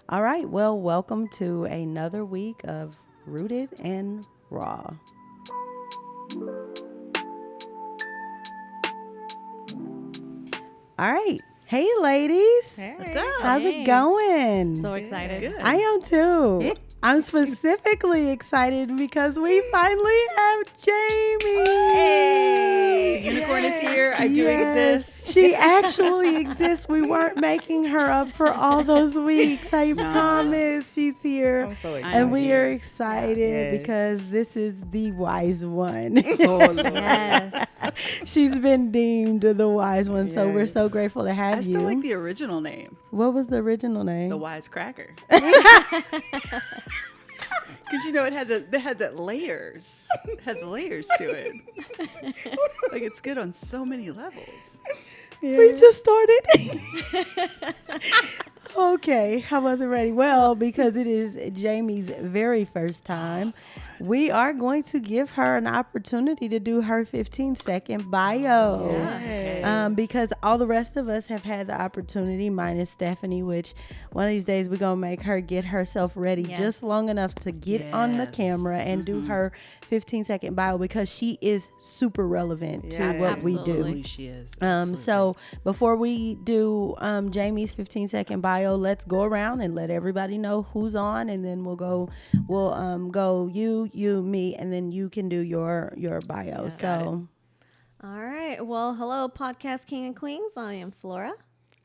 All right. Well, welcome to another week of Rooted and Raw. All right. Hey, ladies. Hey. What's up? How's it going? So excited. Good. I am too. I'm specifically excited because we finally have Jaemi. Hey, the unicorn is here. I do exist. She actually exists. We weren't making her up for all those weeks. I promise she's here. I'm so excited. And we are excited Yes. because this is the wise one. Oh, Lord. Yes. She's been deemed the wise one. So we're Yes. so grateful to have I you. still like the original name, What was the original name? the Wise Cracker. Because it had that layers. It had the layers to it. Like it's good on so many levels. We just started. Okay, I wasn't ready. Well, because it is Jaimi's very first time, we are going to give her an opportunity to do her 15-second bio. Because all the rest of us have had the opportunity, minus Stephanie, which one of these days we're going to make her get herself ready just long enough to get on the Yes. camera and do her 15-second bio because she is super relevant to what we do. Absolutely, she is. So before we do Jaimi's 15-second bio, let's go around and let everybody know who's on, and then we'll go you, me, and then you can do your bio. So All right. Well, hello, podcast king and queens. I am Flora.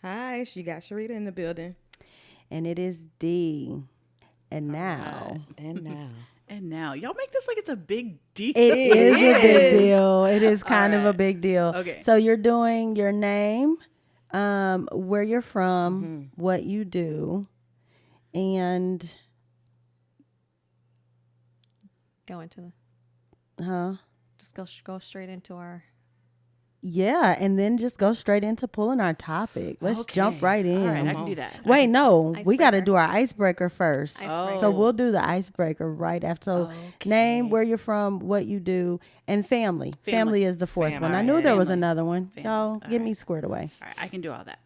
Hi, she got Sherita in the building. and it is D. And now And now. And now, y'all make this like it's a big deal. it is a big deal. It is kind of a right. big deal. Okay. So you're doing your name, where you're from, what you do, and Go into the. Just go straight into our. yeah, and then just go straight into pulling our topic. Let's jump Okay. right in. All right, I can do that. Wait, no, we got to Icebreaker. do our icebreaker first. Icebreaker. So we'll do the icebreaker right after. So name, where you're from, what you do, and family. Family is the fourth one. I knew there was another one. Y'all, get me squared away. All right, I can do all that.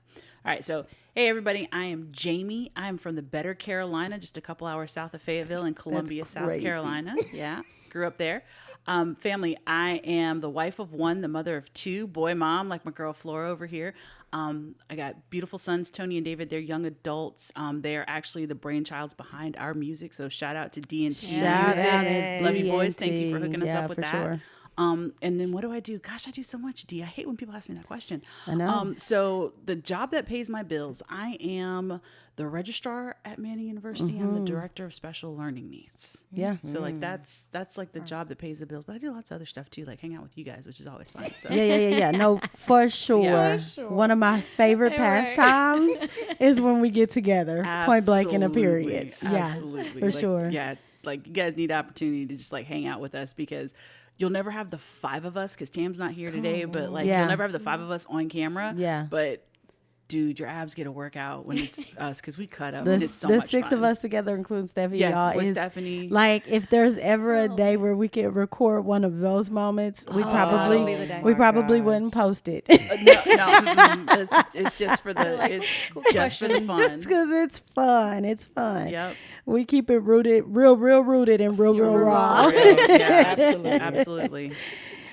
All right, so hey everybody, I am Jaemi. I'm from the better Carolina, just a couple hours south of Fayetteville in Columbia, South crazy. Carolina. Yeah, grew up there. Family, I am the wife of one, the mother of two, boy mom, like my girl Flora over here. I got beautiful sons, Tony and David. They're young adults. They are actually the brainchilds behind our music. So shout out to D&T. Shout Music. out to Love you boys. Thank you for D&T. hooking us Yeah, up with for that. sure. And then what do I do? Gosh, I do so much, D. I hate when people ask me that question. I know. So the job that pays my bills, I am the registrar at Manning University. I'm the director of special learning needs. Yeah. So like that's like the job that pays the bills. But I do lots of other stuff too, like hang out with you guys, which is always fun. So Yeah. No, for sure. Yeah. One of my favorite pastimes is when we get together, point blank in a period. Absolutely. Yeah, Absolutely. for Like, sure. Yeah, like you guys need opportunity to just like hang out with us because you'll never have the five of us because Tam's not here today, but like Yeah. you'll never have the five of us on camera. Yeah. But dude, your abs get a workout when it's us because we cut up. The, And it's so the much six fun. of us together, including Stephanie, Yes, y'all, with is Stephanie. like if there's ever a day where we could record one of those moments, we that'll be the day. probably wouldn't post it. It's just for the just for the fun. Because it's fun. It's fun. Yep. We keep it rooted, real rooted and real raw. Yeah, Absolutely. absolutely.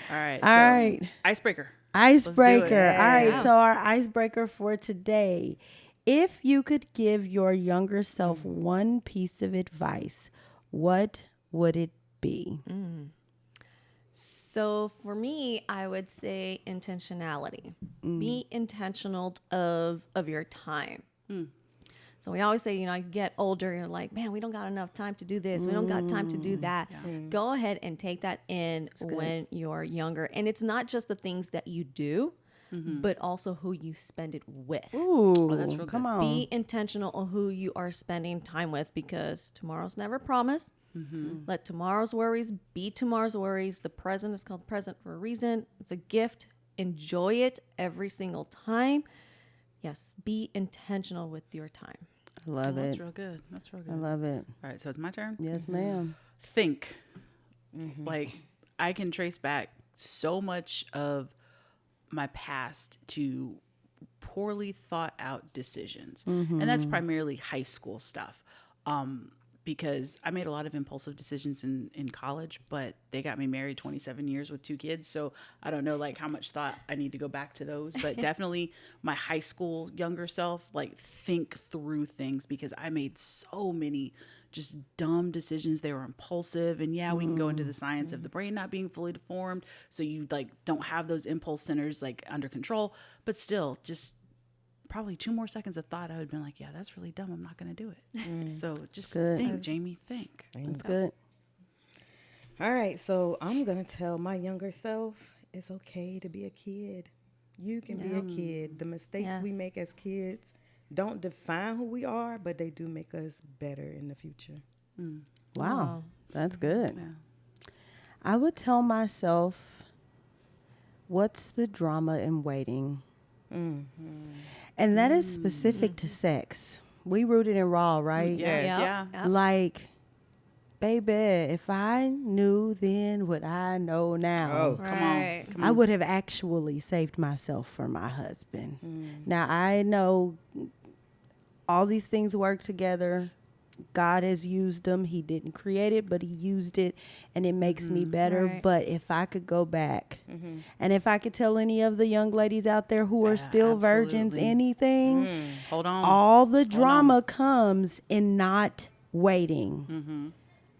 All right. All right. Icebreaker. Icebreaker. Let's do it. All right. Yeah. So our icebreaker for today. If you could give your younger self one piece of advice, what would it be? So for me, I would say intentionality. Be intentional of your time. So we always say, you get older, you're like, man, we don't got enough time to do this. We don't got time to do that. Go ahead and take that in when you're younger. And it's not just the things that you do, but also who you spend it with. Ooh, that's real come good. on. Be intentional on who you are spending time with because tomorrow's never promised. Let tomorrow's worries be tomorrow's worries. The present is called present for a reason. It's a gift. Enjoy it every single time. Yes, be intentional with your time. I love That's it. real good. That's real good. I love it. All right, so it's my turn. Yes, ma'am. Think. Like I can trace back so much of my past to poorly thought out decisions. And that's primarily high school stuff. Because I made a lot of impulsive decisions in college, but they got me married 27 years with 2 kids. So I don't know like how much thought I need to go back to those, but definitely my high school younger self, like think through things, because I made so many just dumb decisions. They were impulsive, and we can go into the science of the brain not being fully deformed. So you like don't have those impulse centers like under control, but still just probably 2 more seconds of thought, I would have been like, yeah, that's really dumb. I'm not going to do it. So just think, Jaemi, think. That's good. All right, so I'm going to tell my younger self it's okay to be a kid. You can be a kid. The mistakes we make as kids don't define who we are, but they do make us better in the future. Wow. That's good. Yeah. I would tell myself, what's the drama in waiting? And that is specific to sex. We rooted in raw, right? Yeah. Like, baby, if I knew then what I know now, Oh, Come on. I would have actually saved myself for my husband. Now, I know all these things work together. God has used them. He didn't create it, but he used it, and it makes me better. Right. But if I could go back, and if I could tell any of the young ladies out there who are still virgins absolutely. anything, Hold on. all the drama comes in not waiting.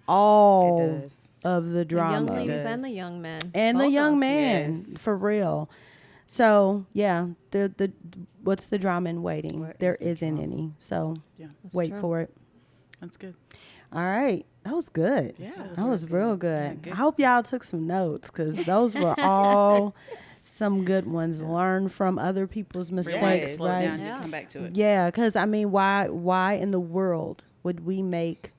All It does. of the The drama. young ladies Does. and the young men. And Both the of young them. man, Yes. for real. So the what's the drama in waiting? What There is the isn't drama? any. So Yeah. That's wait true. for it. That's good. All right, that was good. Yeah, that was real good. Yeah, good. I hope y'all took some notes, because those were all some good ones. Learn from other people's mistakes, Rewind, slow right? down, Yeah. you come back to it. Yeah, because I mean, why in the world would we make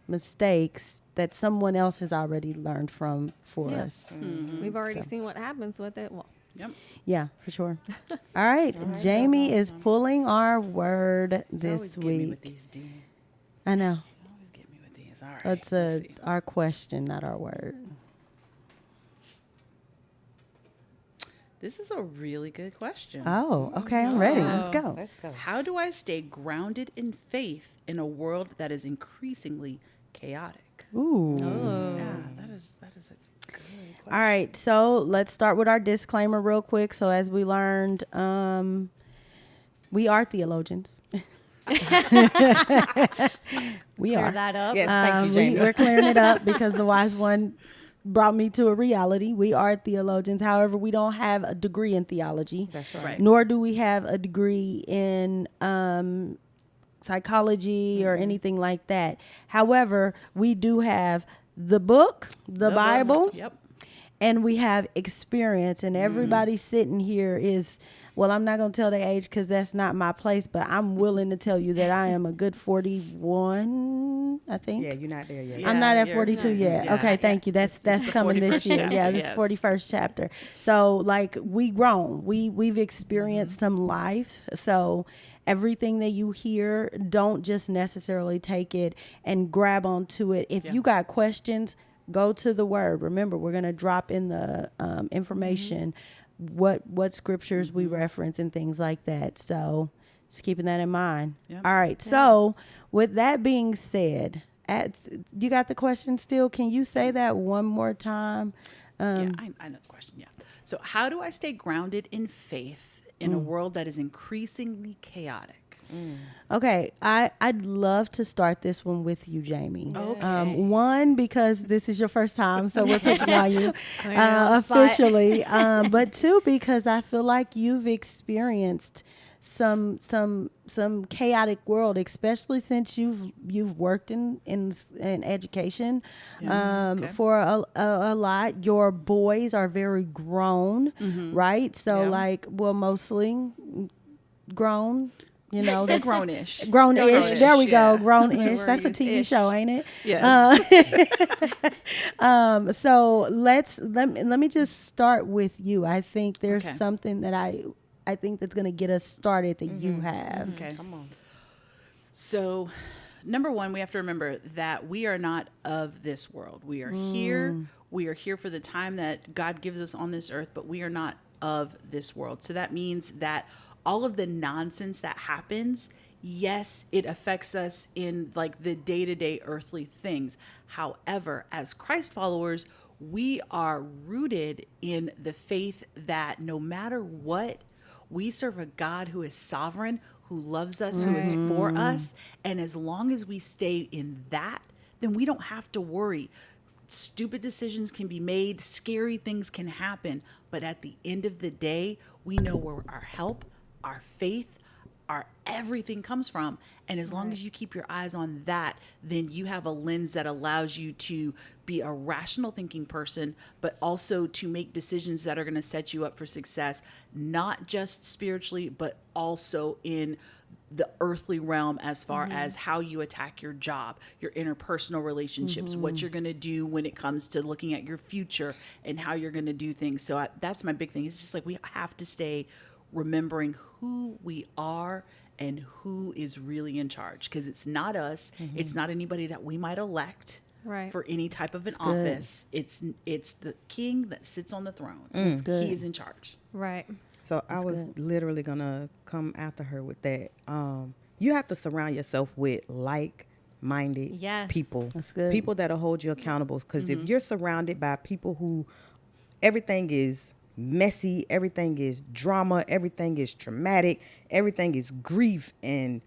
mistakes that someone else has already learned from for us? We've already seen what happens with it. Well, Yep. Yeah, for sure. All right, Jaemi is pulling our word You this always get me with week. these, D. I know. You always get me with these. All right. That's let's see. our question, not our word. This is a really good question. Oh, okay, I'm ready. Let's go. Let's go. How do I stay grounded in faith in a world that is increasingly chaotic? Ooh. Yeah, that is a good question. All right, so let's start with our disclaimer real quick. So as we learned, we are theologians. We clear are. that up. Yes, thank you, Jamie. We're clearing it up because the wise one brought me to a reality. We are theologians. However, we don't have a degree in theology. That's right. Right. Nor do we have a degree in psychology or anything like that. However, we do have the book, the Bible, Yep. and we have experience. And everybody sitting here is, well, I'm not going to tell their age because that's not my place, but I'm willing to tell you that I am a good 41, I think. Yeah, you're not there yet. Yeah. I'm not at you're 42 not. yet. Yeah. Okay, thank you. That's the coming this 41st year. chapter, Yeah, this yes. 41st chapter. So like we grown. We've experienced some life. So everything that you hear, don't just necessarily take it and grab onto it. If you got questions, go to the word. Remember, we're going to drop in the information what scriptures we reference and things like that. So just keeping that in mind. Yep. All right. So with that being said, you got the question still? Can you say that one more time? Yeah, I know the question. Yeah. So, how do I stay grounded in faith in a world that is increasingly chaotic? Okay, I'd love to start this one with you, Jaemi. Okay. One, because this is your first time, so we're picking on you spot. officially. But two, because I feel like you've experienced some chaotic world, especially since you've worked in education Okay. for a lot. Your boys are very grown, right? So Yeah. like, well, mostly grown. You know, They're that's grown-ish. Grown-ish. Grown-ish, There we go. yeah. Grown-ish. That's That's the a word TV is show, ish. ain't it? Yes. So let me just start with you. I think there's Okay. something that I think that's going to get us started that you have. Okay. Come on. So, number one, we have to remember that we are not of this world. We are here. We are here for the time that God gives us on this earth, but we are not of this world. So that means that all of the nonsense that happens, yes, it affects us in like the day-to-day earthly things. However, as Christ followers, we are rooted in the faith that no matter what, we serve a God who is sovereign, who loves us, who is for us. And as long as we stay in that, then we don't have to worry. Stupid decisions can be made, scary things can happen. But at the end of the day, we know where our help, our faith, our everything comes from. And as long as you keep your eyes on that, then you have a lens that allows you to be a rational thinking person, but also to make decisions that are going to set you up for success, not just spiritually, but also in the earthly realm as far as how you attack your job, your interpersonal relationships, what you're going to do when it comes to looking at your future and how you're going to do things. So that's my big thing. It's just like we have to stay remembering who we are and who is really in charge, because it's not us. It's not anybody that we might elect for any type of an office. It's the king that sits on the throne. He is in charge. Right. So I was literally gonna come after her with that. You have to surround yourself with like-minded people. That's good. People that'll hold you accountable. Because if you're surrounded by people who everything is messy, everything is drama, everything is traumatic, everything is grief and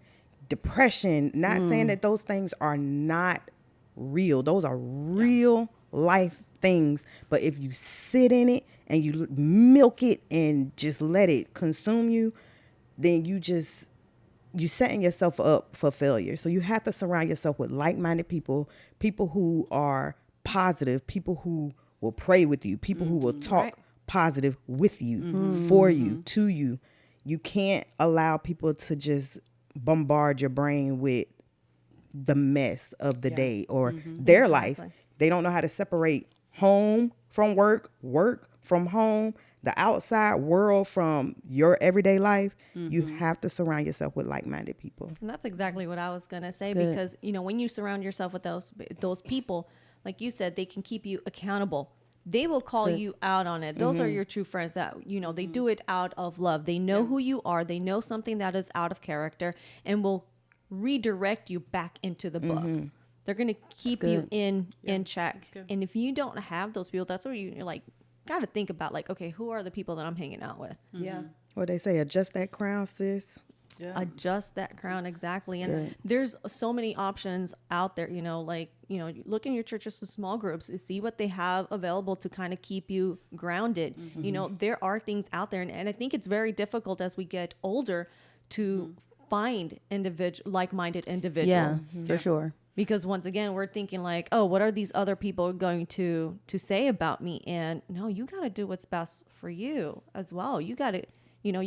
depression. Not saying that those things are not real. Those are real life things. But if you sit in it and you milk it and just let it consume you, then you setting yourself up for failure. So you have to surround yourself with like-minded people, people who are positive, people who will pray with you, people who will talk positive with you, for you, to you. You can't allow people to just bombard your brain with the mess of the day or their life. They don't know how to separate home from work, work from home, the outside world from your everyday life. You have to surround yourself with like-minded people. And that's exactly what I was going to say, because, you know, when you surround yourself with those people, like you said, they can keep you accountable. They will call you out on it. Those are your true friends that, you know, they do it out of love. They know who you are. They know something that is out of character and will redirect you back into the book. They're going to keep you in check. And if you don't have those people, that's where you're like, got to think about like, okay, who are the people that I'm hanging out with? Yeah. What they say, adjust that crown, sis. Adjust that crown. Exactly. And there's so many options out there, you know, like, you know, look in your churches to small groups, see what they have available to kind of keep you grounded. You know, there are things out there. And I think it's very difficult as we get older to find like-minded individuals. Yeah, for sure. Because once again, we're thinking like, oh, what are these other people going to say about me? And no, you got to do what's best for you as well. You got to, you know,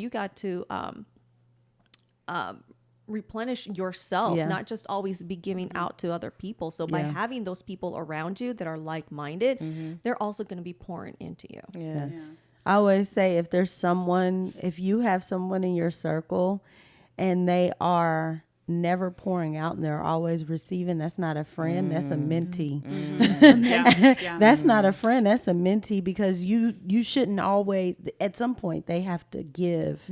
replenish yourself, not just always be giving out to other people. So by having those people around you that are like-minded, they're also going to be pouring into you. Yeah. I always say if you have someone in your circle and they are never pouring out and they're always receiving, that's not a friend, that's a mentee. That's not a friend, that's a mentee, because you shouldn't always, at some point they have to give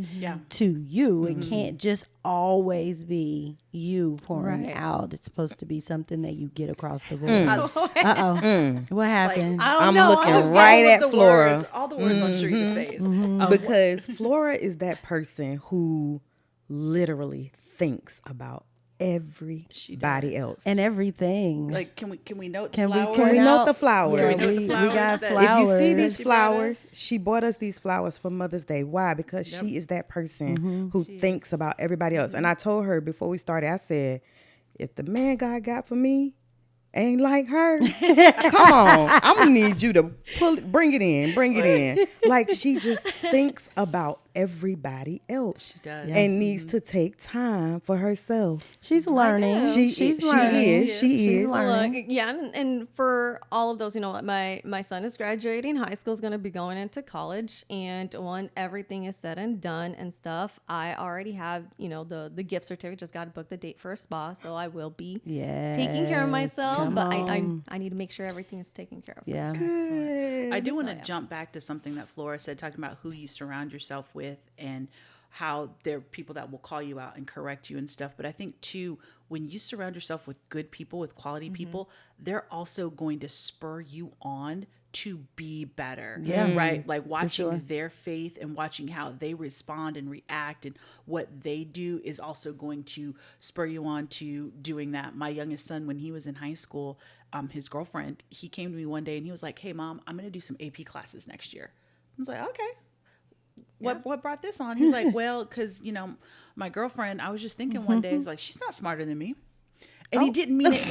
to you. It can't just always be you pouring out. It's supposed to be something that you get across the board. What happened? Like, I'm looking right at Flora. All the words on Sherita's face. Because Flora is that person who literally thinks about everybody else and everything. Like, can we note Can the we flowers? Can we note the flowers? Yeah, we got that- flowers. If you see these She brought flowers, she bought us these flowers for Mother's Day. Why? Because she is that person who thinks about everybody else. And I told her before we started, I said, if the man God got for me ain't like her, come on, I'm gonna need you to bring it in. Like, she just thinks about everybody else. She does. And needs to take time for herself. She's learning. She's learning. She is. Look, and for all of those, you know, my son is graduating high school, is going to be going into college, and when everything is said and done and stuff, I already have, you know, the gift certificate. Just got to book the date for a spa, so I will be taking care of myself. But I need to make sure everything is taken care of. Yeah. I do want to jump back to something that Flora said, talking about who you surround yourself with. And how there are people that will call you out and correct you and stuff. But I think too, when you surround yourself with good people, with quality people, they're also going to spur you on to be better. Yeah. Right. Like watching sure. their faith and watching how they respond and react and what they do is also going to spur you on to doing that. My youngest son, when he was in high school, his girlfriend, he came to me one day and he was like, "Hey mom, I'm going to do some AP classes next year." I was like, "Okay. What brought this on?" He's like, "Well, because, my girlfriend, I was just thinking one day, it's like, she's not smarter than me." And he didn't mean it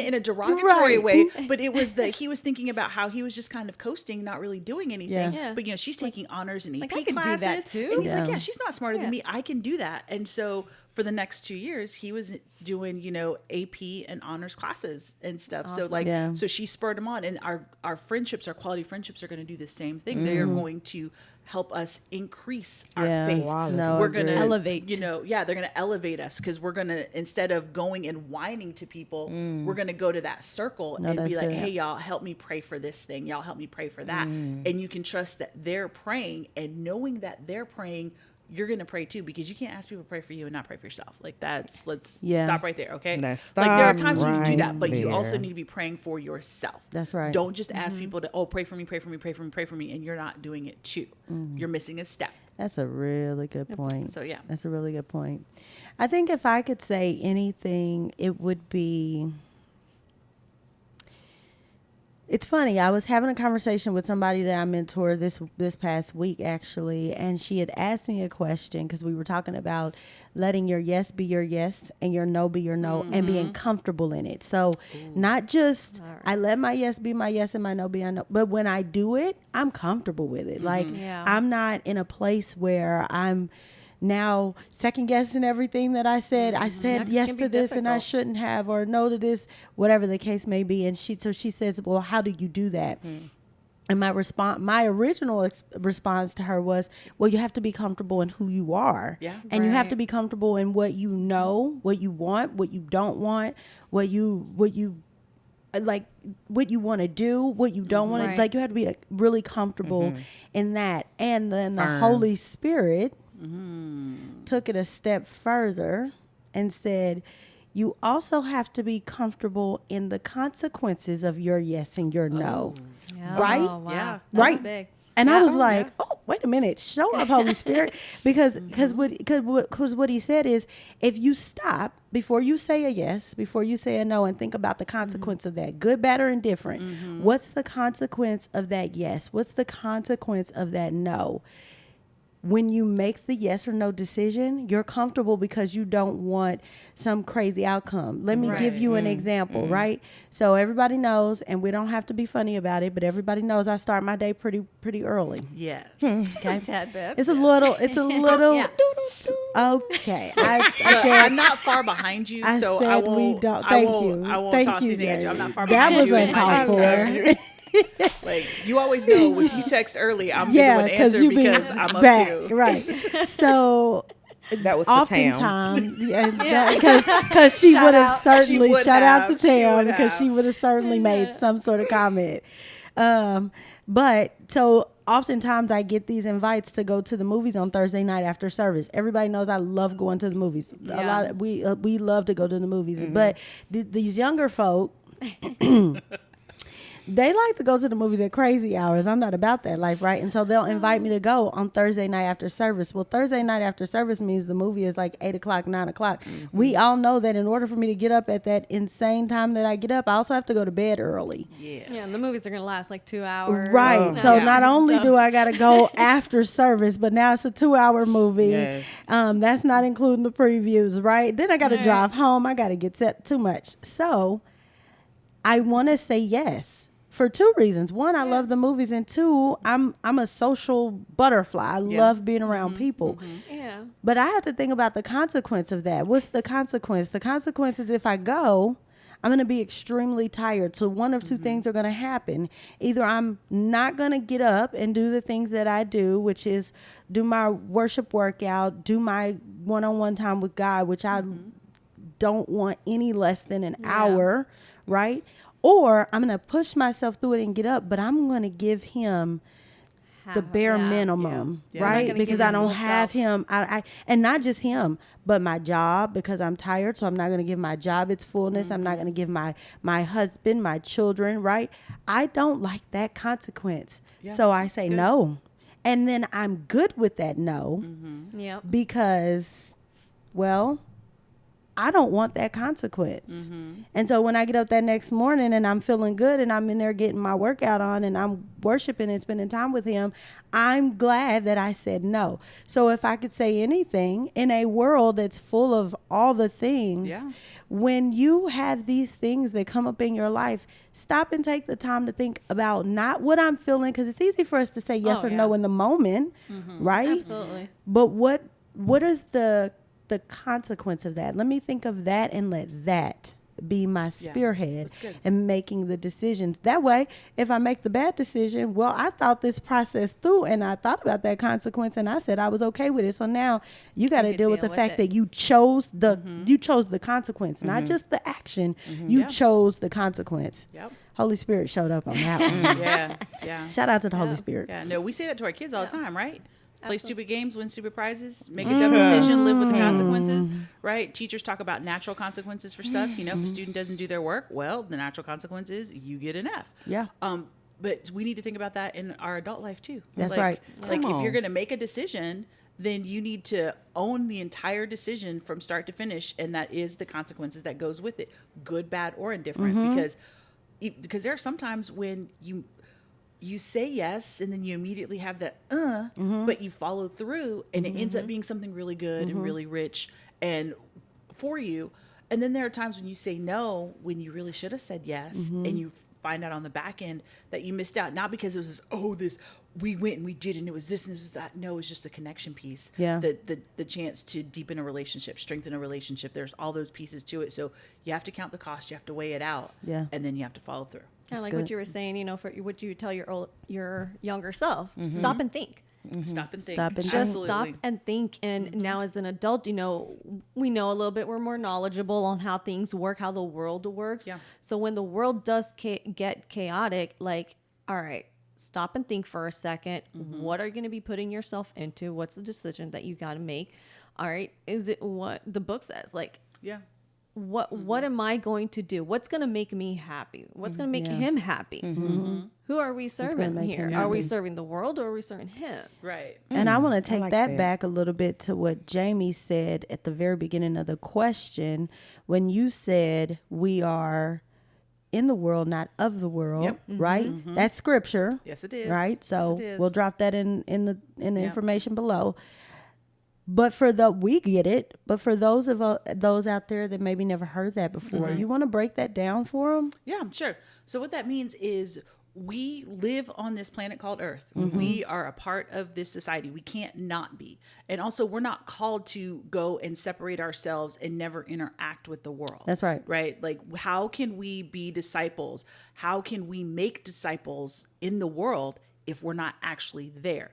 in a derogatory Right. way, but it was that he was thinking about how he was just kind of coasting, not really doing anything. Yeah. Yeah. But she's taking honors and AP I can do classes, that too. and he's like, Yeah. "Yeah, she's not smarter than me. I can do that." And so for the next 2 years, he was doing AP and honors classes and stuff. So Yeah. so she spurred him on, and our friendships, our quality friendships, are going to do the same thing. They are going to help us increase our Yeah. faith. No, We're going to agreed. Elevate. they're going to elevate us, because we're going to, instead of going and whining to people, we're going to go to that circle and that's be like, good. "Hey, y'all, help me pray for this thing. Y'all help me pray for that." And you can trust that they're praying, and knowing that they're praying, you're going to pray too, because you can't ask people to pray for you and not pray for yourself. Like let's Yeah. stop right there. Okay. Let's Like there are stop times when you do right that, but you also there. need to be praying for yourself. That's right. Don't just ask people to, "Oh, pray for me, pray for me, pray for me, pray for me," and you're not doing it too. You're missing a step. That's a really good point. So, yeah. That's a really good point. I think if I could say anything, it would be, it's funny. I was having a conversation with somebody that I mentored this past week, actually, and she had asked me a question, because we were talking about letting your yes be your yes and your no be your no, and being comfortable in it. So not just I let my yes be my yes and my no be my no, but when I do it, I'm comfortable with it. Like Yeah. I'm not in a place where I'm now second guessing everything that I said. I said That yes can to be this and I difficult. shouldn't have, or no to this, whatever the case may be. And she says, "Well, how do you do that?" And my original response to her was, "Well, you have to be comfortable in who you are. Yeah. And you have Right. to be comfortable in what you know, what you want, what you don't want, what you like, what you want to do, what you don't want to, Right. like, you have to be really comfortable in that." And then the Holy Spirit took it a step further and said, "You also have to be comfortable in the consequences of your yes and your no." Yeah. Right? Oh, wow. Yeah. That's Right. big. And I Yeah. was Oh, like, yeah. "Oh, wait a minute, show up, Holy Spirit," because what he said is, if you stop before you say a yes, before you say a no, and think about the consequence of that, good, bad, or indifferent. What's the consequence of that yes? What's the consequence of that no? When you make the yes or no decision, you're comfortable because you don't want some crazy outcome. Let me give you an example, right? So everybody knows, and we don't have to be funny about it, but everybody knows I start my day pretty early. Yes. Okay, Tad bit. it's a little. Yeah. Okay, I Look, said. I'm not far behind you, I so said I we won't. don't. I Thank won't, you. I won't Thank toss you, anything at you. I'm not far that behind was you. in my uncalled stuff. for. Like, you always know if you text early, I'm Yeah, the one to because answer you be because I'm up back, too. right? So That was for Tam. oftentimes, because she would have certainly She would shout out to have. She Tam, would because have. she would have certainly made some sort of comment. But so oftentimes I get these invites to go to the movies on Thursday night after service. Everybody knows I love going to the movies. A Yeah. lot of, we love to go to the movies, but these younger folk. They like to go to the movies at crazy hours. I'm not about that life, right? And so they'll invite me to go on Thursday night after service. Well, Thursday night after service means the movie is like 8 o'clock, 9 o'clock. We all know that in order for me to get up at that insane time that I get up, I also have to go to bed early. Yeah. Yeah, and the movies are going to last like 2 hours. Right. So Yeah. not only do I got to go after service, but now it's a 2-hour movie. Yes. That's not including the previews, right? Then I got to Right. drive home. I got to get set too much. So I want to say yes for two reasons. One, I love the movies, and two, I'm a social butterfly. I love being around people. Yeah. But I have to think about the consequence of that. What's the consequence? The consequence is if I go, I'm going to be extremely tired. So one of two things are going to happen. Either I'm not going to get up and do the things that I do, which is do my worship workout, do my one-on-one time with God, which I don't want any less than an hour, right? Or I'm going to push myself through it and get up, but I'm going to give him the bare Yeah. minimum, Yeah. You're not right? gonna Because give your I don't full have self. him. I and not just him, but my job, because I'm tired, so I'm not going to give my job its fullness. I'm not going to give my husband, my children, right? I don't like that consequence. Yeah, So I that's say good. no. And then I'm good with that no Yep. because, well, I don't want that consequence. And so when I get up that next morning and I'm feeling good and I'm in there getting my workout on and I'm worshiping and spending time with him, I'm glad that I said no. So if I could say anything in a world that's full of all the things, Yeah. when you have these things that come up in your life, stop and take the time to think about not what I'm feeling, because it's easy for us to say yes Oh, or no yeah. in the moment, right? Absolutely. But what is the consequence of that? Let me think of that and let that be my spearhead that's good. in making the decisions. That way, if I make the bad decision, well, I thought this process through and I thought about that consequence and I said I was okay with it. So now you got to could deal with deal the with fact it. that you chose the consequence, not just the action. You Yeah. chose the consequence. Yep. Holy Spirit showed up on that one. Yeah. Yeah. Shout out to the Holy Spirit. Yeah. No, we say that to our kids all the time, right? Play stupid games, win stupid prizes, make a dumb decision, live with the consequences, right? Teachers talk about natural consequences for stuff. You know, if a student doesn't do their work, well, the natural consequence is you get an F. Yeah. But we need to think about that in our adult life too. That's Like- right. Like Come if you're on. going to make a decision, then you need to own the entire decision from start to finish, and that is the consequences that goes with it, good, bad, or indifferent. Because there are sometimes when you say yes and then you immediately have that but you follow through and it ends up being something really good and really rich and for you. And then there are times when you say no when you really should have said yes, and you find out on the back end that you missed out, not because it was this we went and we did and it was this and it was that. No, it's just the connection piece. Yeah. The chance to deepen a relationship, strengthen a relationship. There's all those pieces to it. So you have to count the cost, you have to weigh it out, Yeah. and then you have to follow through. Kind of like good. what you were saying, you know, for what you tell your younger self. Stop and think. Stop and think. Stop and think. Just Absolutely. stop and think. And now as an adult, you know, we know a little bit, we're more knowledgeable on how things work, how the world works. Yeah. So when the world does get chaotic, like, all right, stop and think for a second. What are you going to be putting yourself into? What's the decision that you got to make? All right. Is it what the book says? Like, Yeah. what am I going to do? What's going to make me happy? What's going to make Yeah. him happy? Who are we serving make here? him Are we happy. serving the world or are we serving him? Right. And I want to take like that that. back a little bit to what Jaemi said at the very beginning of the question when you said we are in the world, not of the world, Yep. right? That's scripture. Yes, it is. Right? So Yes, it is. we'll drop that in the Yep. information below. But we get it. But for those out there that maybe never heard that before, you want to break that down for them? Yeah, sure. So what that means is we live on this planet called Earth. We are a part of this society. We can't not be. And also we're not called to go and separate ourselves and never interact with the world. That's right. Right? Like how can we be disciples? How can we make disciples in the world if we're not actually there?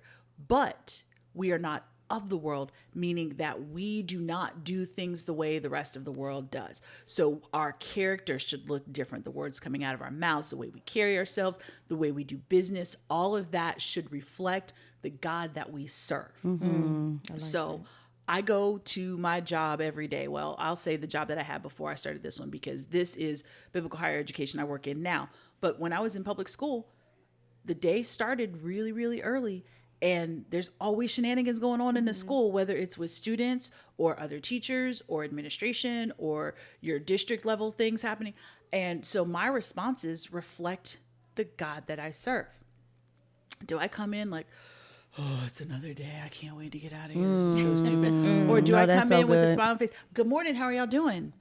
But we are not of the world, meaning that we do not do things the way the rest of the world does. So our character should look different. The words coming out of our mouths, the way we carry ourselves, the way we do business, all of that should reflect the God that we serve. I go to my job every day. Well, I'll say the job that I had before I started this one, because this is biblical higher education I work in now. But when I was in public school, the day started really, really early. And there's always shenanigans going on in the school, whether it's with students or other teachers or administration or your district level things happening. And so my responses reflect the God that I serve. Do I come in like, oh, it's another day. I can't wait to get out of here. This is so stupid. Or do No, I that's come so in with a good. smile on my face? Good morning. How are y'all doing?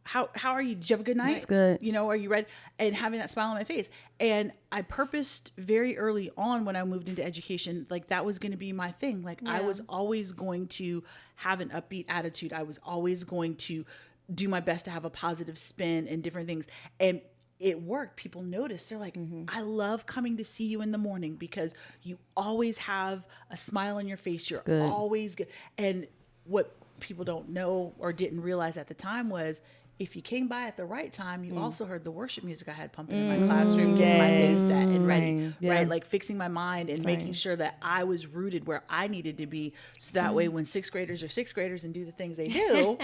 How are you? Did you have a good night? That's good. You know, are you ready? And having that smile on my face. And I purposed very early on when I moved into education, like that was going to be my thing. Like I was always going to have an upbeat attitude. I was always going to do my best to have a positive spin and different things. And it worked. People noticed. They're like, I love coming to see you in the morning because you always have a smile on your face. You're good. always good. And what people don't know or didn't realize at the time was if you came by at the right time, you also heard the worship music I had pumping in my classroom, getting my day set and ready, right? Like fixing my mind and making sure that I was rooted where I needed to be. So that way, when sixth graders are sixth graders and do the things they do,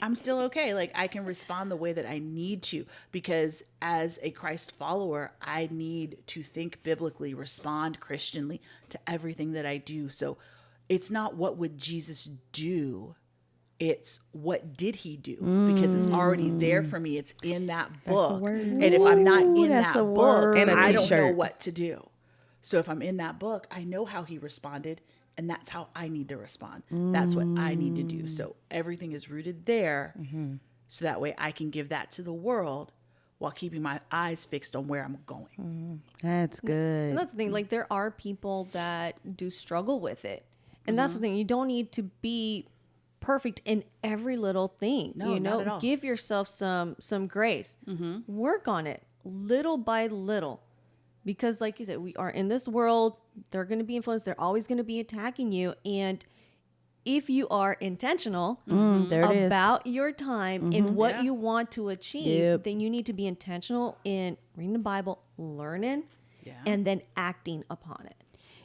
I'm still okay. Like I can respond the way that I need to, because as a Christ follower, I need to think biblically, respond Christianly to everything that I do. So it's not what would Jesus do, it's what did he do, because it's already there for me. It's in that book. And if I'm not in that book, and I don't know what to do. So if I'm in that book, I know how he responded, and that's how I need to respond. That's what I need to do. So everything is rooted there, so that way I can give that to the world while keeping my eyes fixed on where I'm going. That's good. And that's the thing. Like, there are people that do struggle with it. And that's the thing. You don't need to be perfect in every little thing. No, you know, not at all. give yourself some grace. Work on it little by little. Because like you said, we are in this world. They're going to be influenced. They're always going to be attacking you. And if you are intentional about your time and what you want to achieve, then you need to be intentional in reading the Bible, learning, and then acting upon it.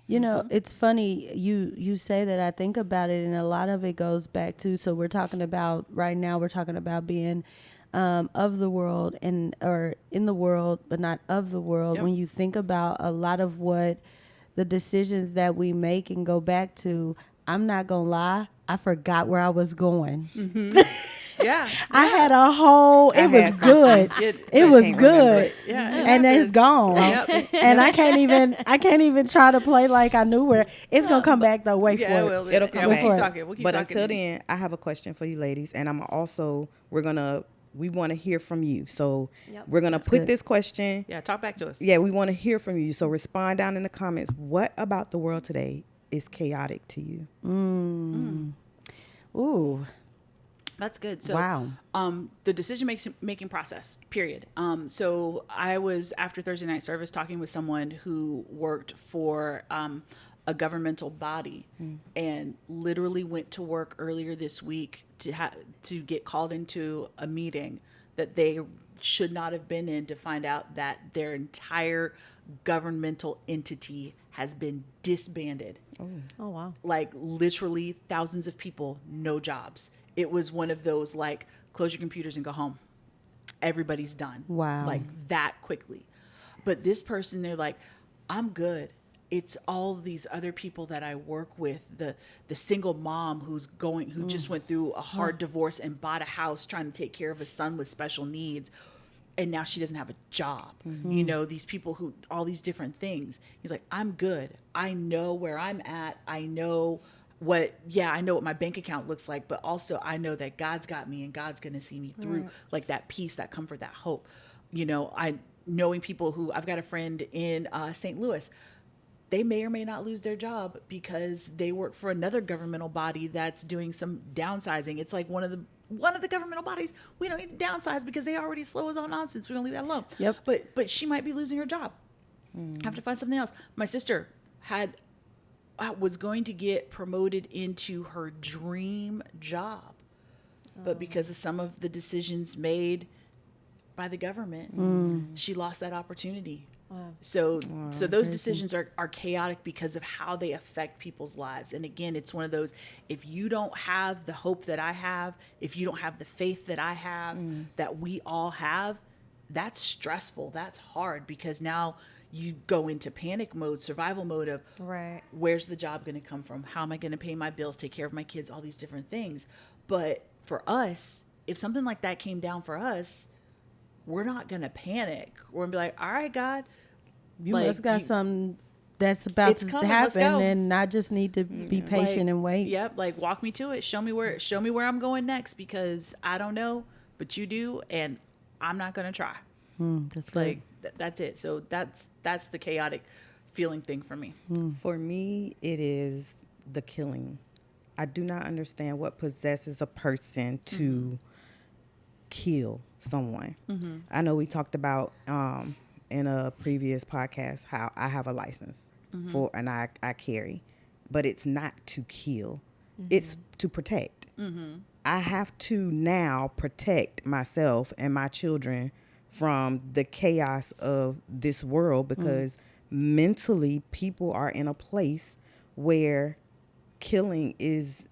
You know, it's funny you say that. I think about it, and a lot of it goes back to, so we're talking about right now, we're talking about being of the world or in the world, but not of the world. When you think about a lot of what the decisions that we make and go back to, I'm not gonna lie, I forgot where I was going. I had a whole, it was good. It was good. And it's gone. And I can't even try to play like I knew where. It's going to come back though. Wait for it. It'll come back. We'll keep talking. But until then, I have a question for you ladies. And we want to hear from you. So we're going to put this question. Yeah, talk back to us. Yeah, we want to hear from you. So respond down in the comments. What about the world today is chaotic to you? Ooh. That's good. So, wow. The decision making process, period. So I was, after Thursday night service, talking with someone who worked for a governmental body and literally went to work earlier this week to get called into a meeting that they should not have been in, to find out that their entire governmental entity has been disbanded. Oh, wow. Like literally thousands of people, no jobs. It was one of those, like, close your computers and go home. Everybody's done. Wow. Like that quickly. But this person, they're like, I'm good. It's all these other people that I work with, the single mom who just went through a hard divorce and bought a house trying to take care of a son with special needs. And now she doesn't have a job. You know, these people who, all these different things. He's like, I'm good. I know where I'm at. I know what my bank account looks like, but also I know that God's got me and God's going to see me through, like that peace, that comfort, that hope. You know, knowing people who, I've got a friend in St. Louis, they may or may not lose their job because they work for another governmental body that's doing some downsizing. It's like one of the governmental bodies, we don't need to downsize because they already slow us on nonsense. We don't leave that alone. Yep. But she might be losing her job. Have to find something else. My sister was going to get promoted into her dream job, but because of some of the decisions made by the government, she lost that opportunity. Wow. So those decisions are chaotic because of how they affect people's lives. And again, it's one of those, if you don't have the hope that I have, if you don't have the faith that I have, that we all have, that's stressful. That's hard, because now you go into panic mode, survival mode of, where's the job going to come from? How am I going to pay my bills, take care of my kids, all these different things. But for us, if something like that came down for us, we're not going to panic. We're going to be like, all right, God, you must got something that's about to happen, and I just need to be patient and wait. Yep. Like, walk me to it. Show me where I'm going next, because I don't know, but you do. And I'm not going to try. That's good. Like, that's it. So that's the chaotic feeling thing for me. For me, it is the killing. I do not understand what possesses a person to kill someone. I know we talked about in a previous podcast how I have a license and I carry, but it's not to kill. It's to protect. I have to now protect myself and my children from the chaos of this world, because mentally people are in a place where killing is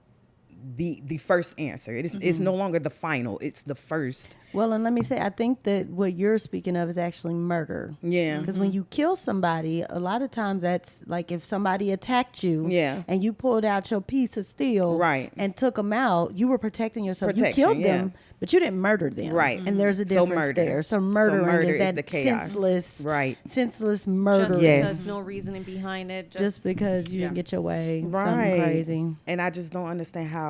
the first answer. It's no longer the final. It's the first. Well, and let me say, I think that what you're speaking of is actually murder. Yeah. Because when you kill somebody, a lot of times that's like if somebody attacked you, Yeah. and you pulled out your piece of steel, Right. and took them out, you were protecting yourself. You Protection, killed yeah. them, but you didn't murder them. Right. And there's a So difference murder. there. So murdering murder is is that the chaos. senseless, Right. senseless murder. Just Yes. because no reasoning behind it. Just because you Yeah. didn't get your way. Something Right. crazy. And I just don't understand how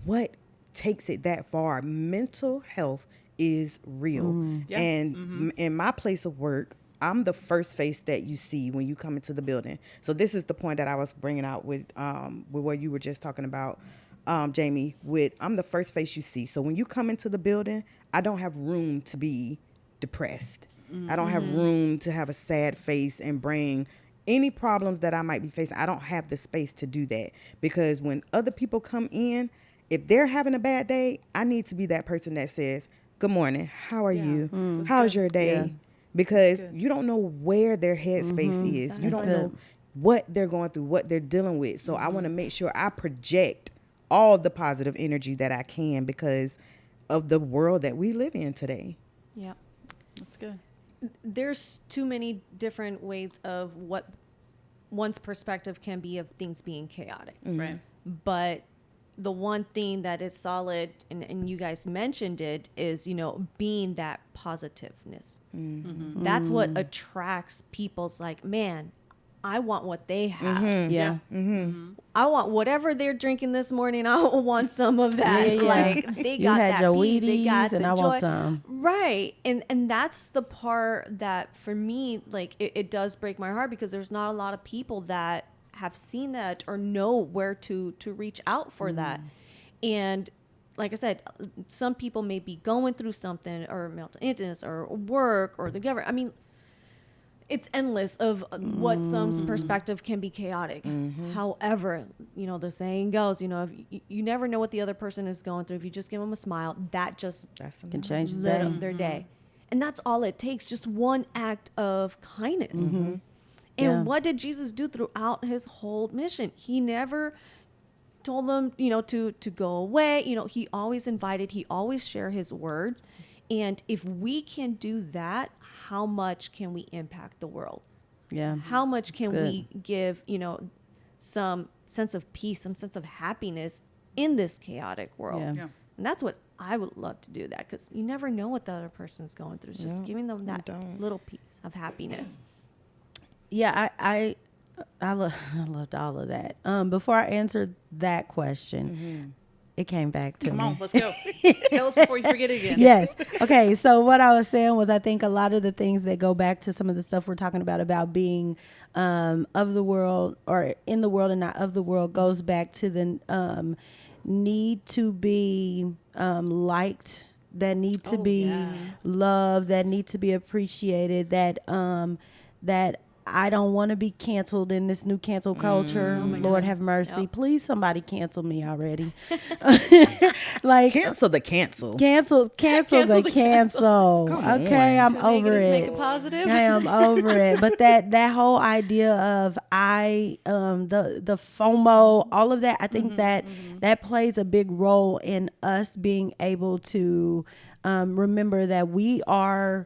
what takes it that far. Mental health is real. Yeah. And in my place of work, I'm the first face that you see when you come into the building. So this is the point that I was bringing out with what you were just talking about, Jaemi. I'm the first face you see. So when you come into the building, I don't have room to be depressed. I don't have room to have a sad face and bring any problems that I might be facing. I don't have the space to do that, because when other people come in, if they're having a bad day, I need to be that person that says, "Good morning. How are you? How's your day?" Yeah. Because you don't know where their headspace is. You don't good. know what they're going through, what they're dealing with. So I want to make sure I project all the positive energy that I can, because of the world that we live in today. Yeah. That's good. There's too many different ways of what one's perspective can be of things being chaotic. Right. But the one thing that is solid, and you guys mentioned it, is, being that positiveness. That's what attracts people's like, man, I want what they have. Yeah. I want whatever they're drinking this morning. I want some of that. Yeah, yeah. Like they You got had that your peace, they got Wheaties, and the I joy. want some. Right. And that's the part that for me, like it does break my heart, because there's not a lot of people that have seen that or know where to reach out for that. And like I said, some people may be going through something, or mental illness, or work, or the government. I mean, it's endless of what some's perspective can be chaotic. However, the saying goes, if you never know what the other person is going through. If you just give them a smile, that just Can change the lit day. up their day. And that's all it takes, just one act of kindness. And Yeah. what did Jesus do throughout his whole mission? He never told them, to go away. He always invited, he always shared his words. And if we can do that, how much can we impact the world? Yeah. How much can good. we give, some sense of peace, some sense of happiness in this chaotic world? Yeah. Yeah. And that's what I would love to do, that, because you never know what the other person's going through. It's just giving them that don't. little piece of happiness. Yeah, I loved all of that. Before I answered that question, it came back to Come me. on, let's go. Tell us before you forget it again. Yes. Okay. So what I was saying was, I think a lot of the things that go back to some of the stuff we're talking about being of the world, or in the world and not of the world, goes back to the need to be liked, that need to be loved, that need to be appreciated, that I don't want to be canceled in this new cancel culture. Lord have mercy. Yep. Please, somebody cancel me already. Like, Cancel the cancel. cancel the cancel. Come Okay, on. I'm over Negative, make it. it positive. I am over it. But that whole idea of the FOMO, all of that, I think that plays a big role in us being able to remember that we are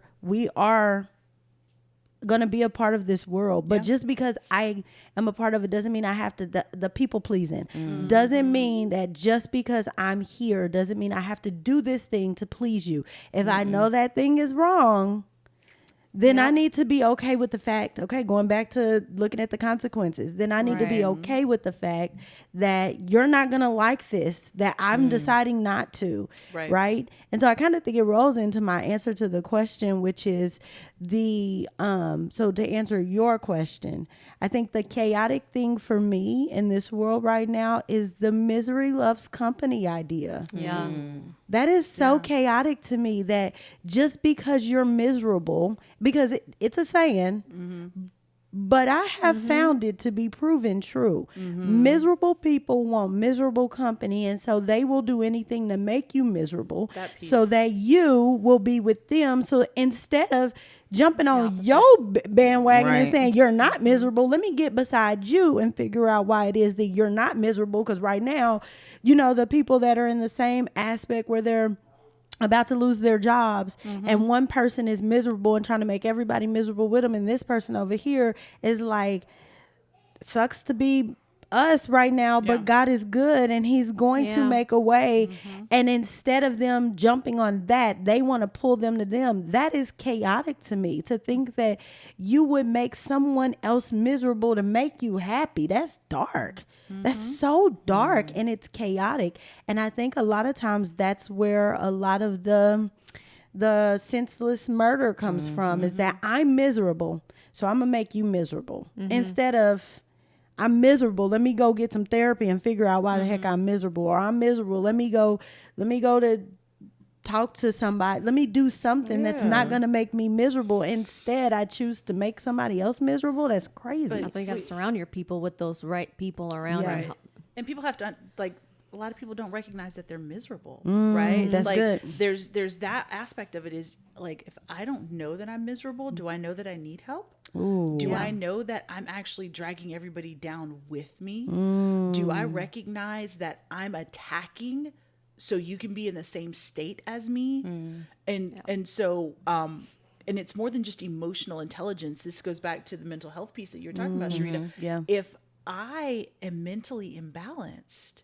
going to be a part of this world. But just because I am a part of it doesn't mean I have to, the people pleasing doesn't mean that just because I'm here doesn't mean I have to do this thing to please you. If I know that thing is wrong, then I need to be okay with the fact, going back to looking at the consequences, then I need to be Right. okay with the fact that you're not going to like this, that I'm deciding not to. Right. And so I kind of think it rolls into my answer to the question, which is so to answer your question, I think the chaotic thing for me in this world right now is the misery loves company idea. Yeah. That is so chaotic to me, that just because you're miserable, because it's a saying, But I have found it to be proven true. Miserable people want miserable company, and so they will do anything to make you miserable so that you will be with them. So instead of jumping on your bandwagon and saying you're not miserable, let me get beside you and figure out why it is that you're not miserable. Because right now, you know, the people that are in the same aspect where they're about to lose their jobs and one person is miserable and trying to make everybody miserable with them, and this person over here is like, sucks to be us right now, but God is good and he's going to make a way. And instead of them jumping on that, they want to pull them to them. That is chaotic to me, to think that you would make someone else miserable to make you happy. That's dark. That's so dark and it's chaotic. And I think a lot of times that's where a lot of the senseless murder comes from, is that I'm miserable, so I'm gonna make you miserable. Instead of, I'm miserable, let me go get some therapy and figure out why the heck I'm miserable. Or I'm miserable, let me go to talk to somebody. Let me do something that's not going to make me miserable. Instead, I choose to make somebody else miserable. That's crazy. That's why you got to surround your people with those right people around you. And people have to, like, a lot of people don't recognize that they're miserable, right? That's like, good. There's that aspect of it is, like, if I don't know that I'm miserable, do I know that I need help? Do I know that I'm actually dragging everybody down with me? Do I recognize that I'm attacking so you can be in the same state as me? And so and it's more than just emotional intelligence. This goes back to the mental health piece that you're talking about, Sherita. If I am mentally imbalanced,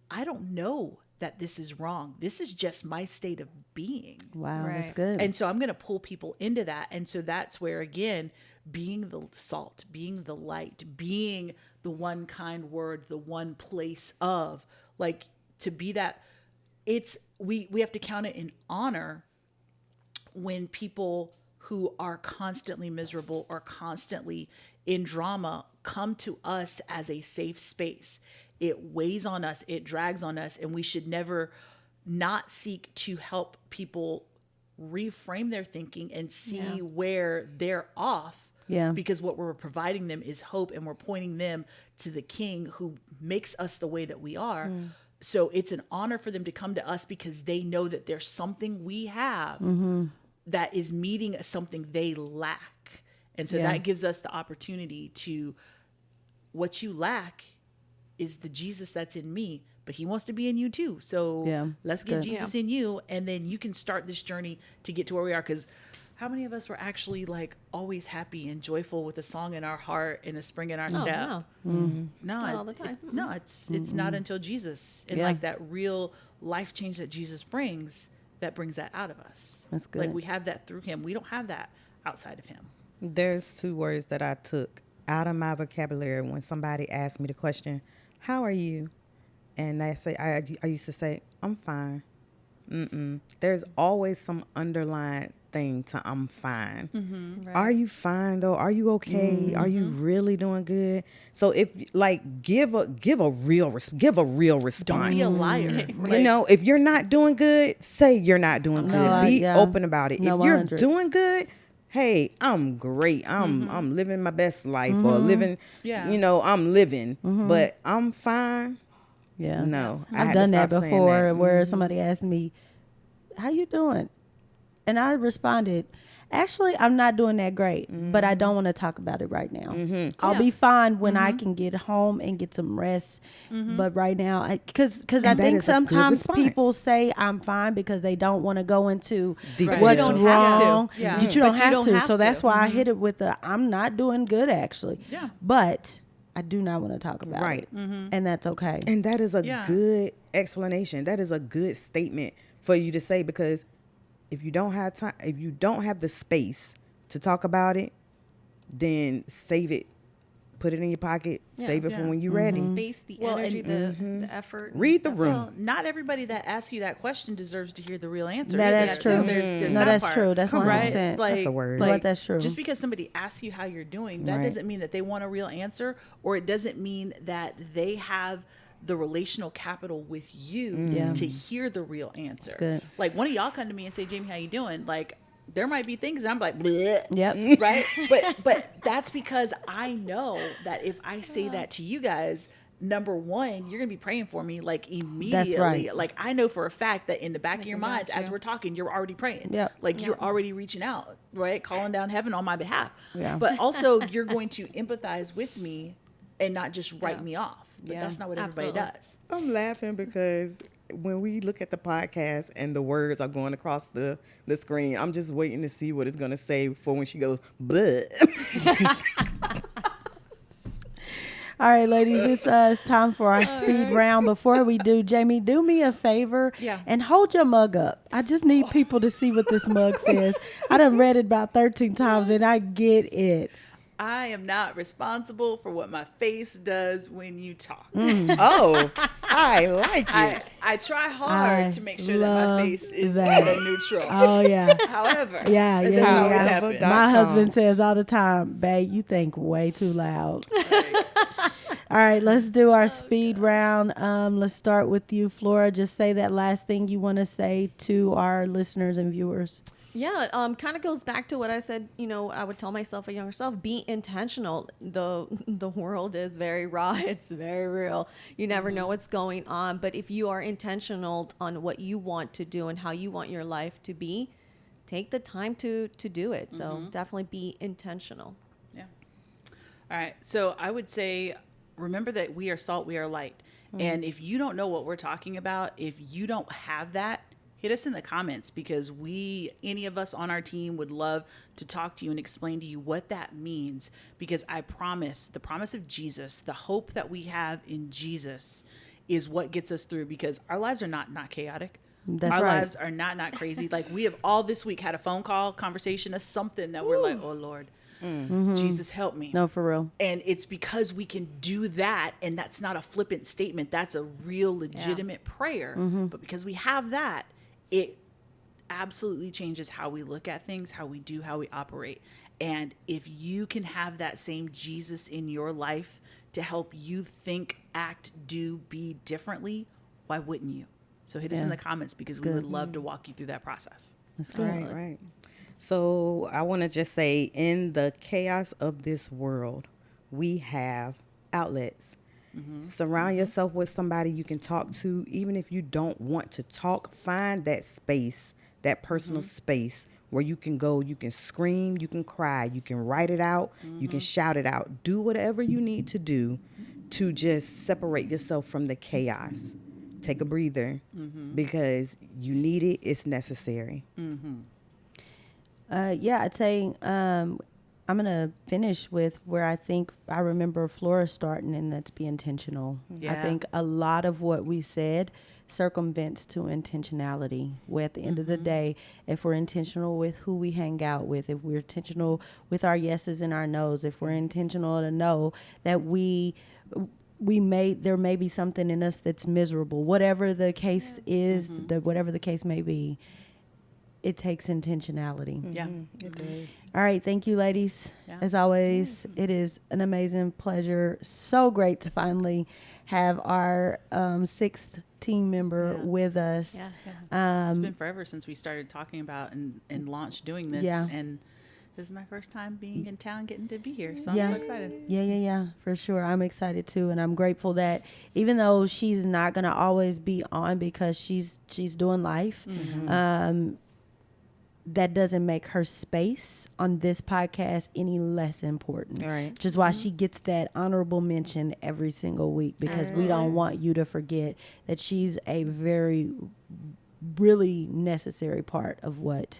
I don't know that this is wrong. This is just my state of being. Wow, that's good. And so I'm going to pull people into that. And so that's where, again, being the salt, being the light, being the one kind word, the one place of, like, to be that, it's, we have to count it in honor when people who are constantly miserable or constantly in drama come to us as a safe space. It weighs on us, it drags on us, and we should never not seek to help people reframe their thinking and see where they're off. Because what we're providing them is hope, and we're pointing them to the King who makes us the way that we are. So it's an honor for them to come to us because they know that there's something we have that is meeting something they lack. And so that gives us the opportunity to, what you lack is the Jesus that's in me, but he wants to be in you too. So let's get Jesus in you, and then you can start this journey to get to where we are. Because how many of us were actually, like, always happy and joyful with a song in our heart and a spring in our step? No. No, Not all the time. It's not until Jesus and like that real life change that Jesus brings that brings that out of us. That's good. Like, we have that through him. We don't have that outside of him. There's two words that I took out of my vocabulary when somebody asked me the question, how are you? And I used to say, I'm fine. There's always some underlying thing to I'm fine. Right. Are you fine though? Are you okay? Are you really doing good? So if, like, give a real response. Don't be a liar. You know, if you're not doing good, say you're not doing good. Be open about it. No, if you're 100. doing good, hey, I'm great. I'm living my best life, or living, you know, I'm living, but I'm fine. No, I've done that before where somebody asked me, how you doing? And I responded, actually, I'm not doing that great, but I don't want to talk about it right now. I'll be fine when I can get home and get some rest. But right now, because I think sometimes people say I'm fine because they don't want to go into what's wrong. But you don't have to. So that's why I hit it with the, I'm not doing good, actually. But I do not want to talk about it. And that's okay. And that is a good explanation. That is a good statement for you to say, because if you don't have time, if you don't have the space to talk about it, then save it. Put it in your pocket. Save it for when you're ready. The space, the energy, the effort. Read the room. Well, not everybody that asks you that question deserves to hear the real answer. No, that's true. There's no, that that's part. true. That's 100%. Right? Like, that's a word. But that's true. Just because somebody asks you how you're doing, that doesn't mean that they want a real answer, or it doesn't mean that they have the relational capital with you to hear the real answer. Good. Like, one of y'all come to me and say, Jaemi, how you doing? Like, there might be things I'm like, bleh, Yep. right? But that's because I know that if I say that to you guys, number one, you're gonna be praying for me like immediately. right. Like I know for a fact that in the back of your got minds, as you. we're talking, you're already praying. Yep. Like you're already reaching out, right? Calling down heaven on my behalf. Yeah. But also you're going to empathize with me and not just write me off. But Yeah. that's not what everybody Absolutely. does. I'm laughing because when we look at the podcast and the words are going across the screen, I'm just waiting to see what it's going to say for when she goes, bleh. All right, ladies, it's time for our speed round. Before we do, Jaemi, do me a favor and hold your mug up. I just need people to see what this mug says. I done read it about 13 times and I get it. I am not responsible for what my face does when you talk. Oh, I like it. I try hard I to make sure that my love face is that. at a neutral. Oh, yeah. However, Yeah, it yeah, doesn't yeah. always However, happen. Dot My com. husband says all the time, babe, you think way too loud. All right, let's do our speed round. Let's start with you, Flora. Just say that last thing you want to say to our listeners and viewers. Yeah, kind of goes back to what I said. I would tell myself, a younger self, be intentional. The world is very raw. It's very real. You never know what's going on. But if you are intentional on what you want to do and how you want your life to be, take the time to do it. So definitely be intentional. Yeah. All right. So I would say, remember that we are salt, we are light. And if you don't know what we're talking about, if you don't have that, hit us in the comments, because any of us on our team would love to talk to you and explain to you what that means. Because I promise, the promise of Jesus, the hope that we have in Jesus is what gets us through, because our lives are not chaotic. That's our right. lives are not crazy. Like we have all this week had a phone call, conversation, or something that we're like, oh Lord, Jesus help me. No, for real. And it's because we can do that, and that's not a flippant statement. That's a real legitimate prayer. But because we have that, it absolutely changes how we look at things, how we operate. And if you can have that same Jesus in your life to help you think, act, do, be differently, why wouldn't you? So hit us in the comments, because we would love to walk you through that process. That's good. Right. So I want to just say, in the chaos of this world, we have outlets. Surround yourself with somebody you can talk to. Even if you don't want to talk, find that space, that personal space where you can go, you can scream, you can cry, you can write it out, you can shout it out. Do whatever you need to do to just separate yourself from the chaos. Take a breather, because you need it. It's necessary. I'd say I'm going to finish with where I think I remember Flora starting, and that's be intentional. I think a lot of what we said circumvents to intentionality. Where at the end of the day, if we're intentional with who we hang out with, if we're intentional with our yeses and our nos, if we're intentional to know that there may be something in us that's miserable, whatever the case is, whatever the case may be, it takes intentionality. Yeah. It does. All right. Thank you, ladies. Yeah. As always, it is an amazing pleasure. So great to finally have our sixth team member with us. Yeah. It's been forever since we started talking about and launched doing this. Yeah. And this is my first time being in town, getting to be here. So Yeah. I'm so excited. Yeah, for sure. I'm excited too, and I'm grateful that even though she's not gonna always be on because she's doing life, that doesn't make her space on this podcast any less important. Right. Which is why she gets that honorable mention every single week, because we don't want you to forget that she's a very, really necessary part of what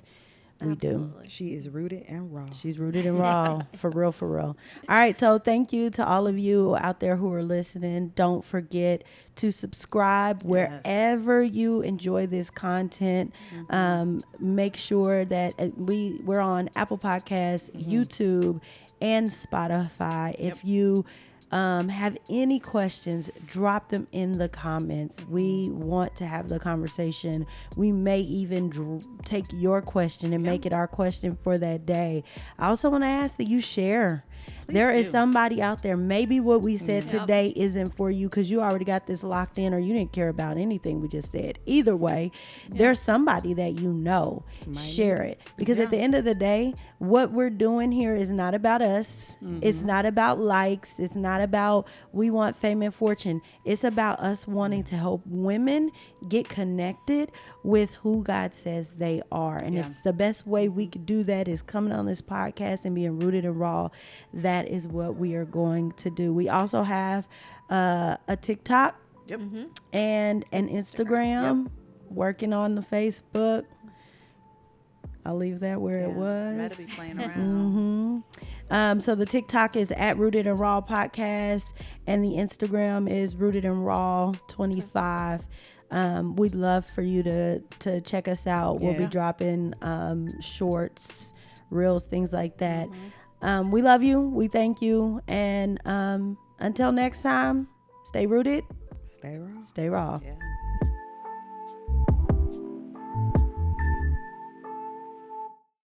we do. Absolutely. She is rooted and raw. She's rooted and raw. For real, for real. All right. So thank you to all of you out there who are listening. Don't forget to subscribe wherever you enjoy this content. Make sure that we're on Apple Podcasts, YouTube, and Spotify. If you have any questions, drop them in the comments. We want to have the conversation. We may even take your question and make it our question for that day. I also want to ask that you share There is do. somebody out there. Maybe what we said today isn't for you because you already got this locked in, or you didn't care about anything we just said. Either way, there's somebody that you know. Share it. Because at the end of the day, what we're doing here is not about us. It's not about likes. It's not about we want fame and fortune. It's about us wanting to help women get connected with who God says they are. And if the best way we could do that is coming on this podcast and being rooted and raw, that is what we are going to do. We also have a TikTok and an Instagram, working on the Facebook. I'll leave that where it was. Better be playing around. So the TikTok is at Rooted and Raw Podcast, and the Instagram is Rooted and Raw 25. We'd love for you to check us out. We'll be dropping shorts, reels, things like that. We love you. We thank you. And until next time, stay rooted. Stay raw. Stay raw. Yeah.